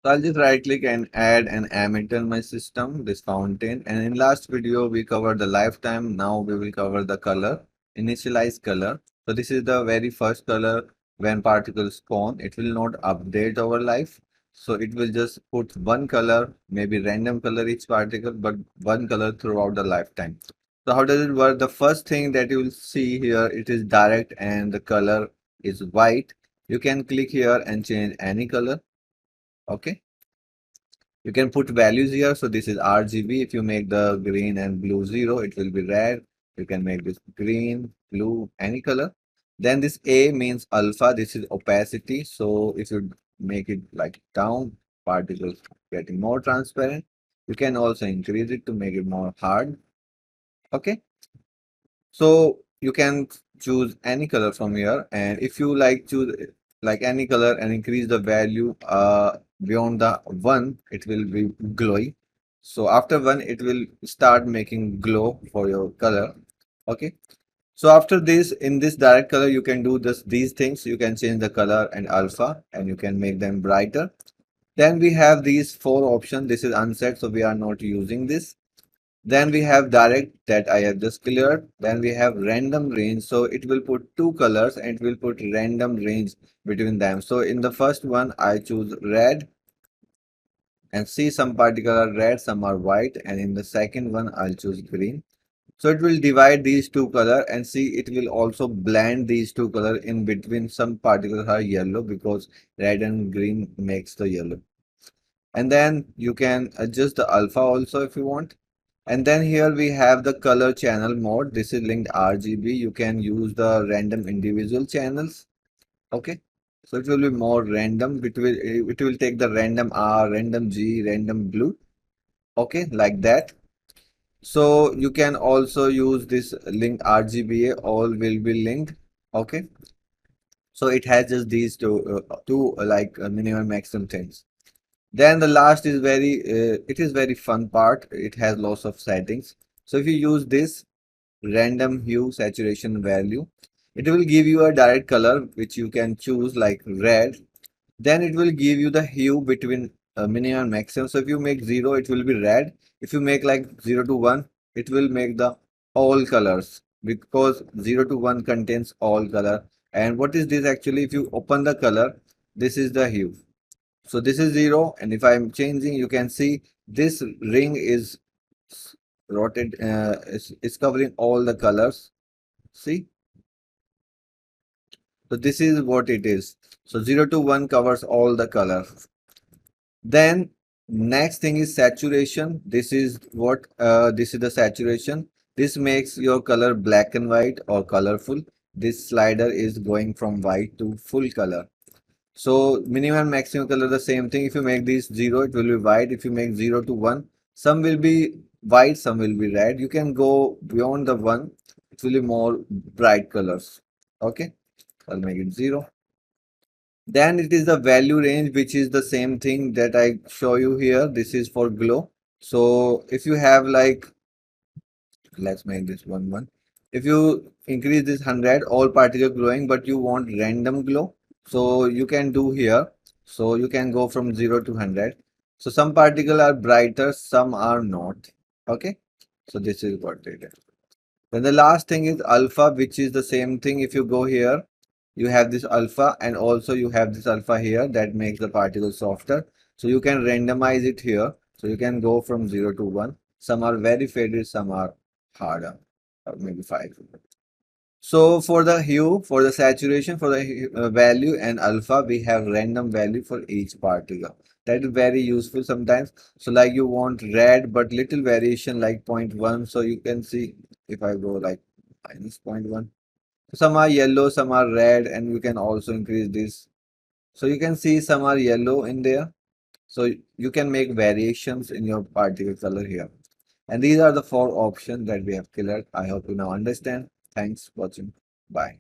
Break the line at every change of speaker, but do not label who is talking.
So I'll just right click and add an emitter in my system, this fountain. And in last video, we covered the lifetime. Now we will cover the color, initialize color. So this is the very first color when particles spawn. It will not update over life. So it will just put one color, maybe random color each particle, but one color throughout the lifetime. So how does it work? The first thing that you will see here, it is direct and the color is white. You can click here and change any color. Okay. You can put values here. So this is RGB. If you make the green and blue 0, it will be red. You can make this green, blue, any color. Then this A means alpha. This is opacity. So if you make it like down, particles getting more transparent. You can also increase it to make it more hard. Okay. So you can choose any color from here. And if you like choose like any color and increase the value beyond the 1, it will be glowy. So after 1, it will start making glow for your color. Okay. So after this, in this direct color, you can do this these things. You can change the color and alpha and you can make them brighter. Then we have these 4 options. This is unset, so we are not using this. Then we have direct that I have just cleared. Then we have random range. So it will put two colors and it will put random range between them. So in the first one, I choose red and see some particle are red, some are white. And in the second one, I'll choose green. So it will divide these two color and see it will also blend these two color in between. Some particles are yellow because red and green makes the yellow. And then you can adjust the alpha also if you want. And then here we have the color channel mode. This is linked RGB. You can use the random individual channels. Okay. So it will be more random. It will take the random R, random G, random blue. Okay, like that. So you can also use this link RGBA. All will be linked. Okay. So it has just these two minimum maximum things. Then the last is it is very fun part. It has lots of settings. So if you use this random hue saturation value, it will give you a direct color which you can choose like red. Then it will give you the hue between minimum and maximum. So if you make 0, it will be red. If you make like 0 to 1, it will make the all colors because 0 to 1 contains all color. And what is this actually? If you open the color, this is the hue. So this is 0, and if I'm changing, you can see this ring is rotated, is covering all the colors. See? So this is what it is. So 0 to 1 covers all the colors. Then next thing is saturation. This is the saturation. This makes your color black and white or colorful. This slider is going from white to full color. So minimum and maximum color the same thing. If you make this 0, it will be white. If you make 0 to 1, some will be white, some will be red. You can go beyond the 1. It will be more bright colors. Okay. I'll make it 0. Then it is the value range, which is the same thing that I show you here. This is for glow. So if you have like, let's make this 1. If you increase this 100, all particle glowing, but you want random glow, so you can do here. So you can go from 0 to 100. So some particle are brighter, some are not. Okay. So this is what it is. Then the last thing is alpha, which is the same thing. If you go here, you have this alpha and also you have this alpha here that makes the particle softer. So you can randomize it here. So you can go from 0 to 1. Some are very faded, some are harder, or maybe 5. So for the hue, for the saturation, for the value and alpha, we have random value for each particle. That is very useful sometimes. So like you want red, but little variation like 0.1. So you can see if I go like minus 0.1. Some are yellow, some are red, and you can also increase this. So you can see some are yellow in there. So you can make variations in your particle color here. And these are the 4 options that we have cleared. I hope you now understand. Thanks for watching. Bye.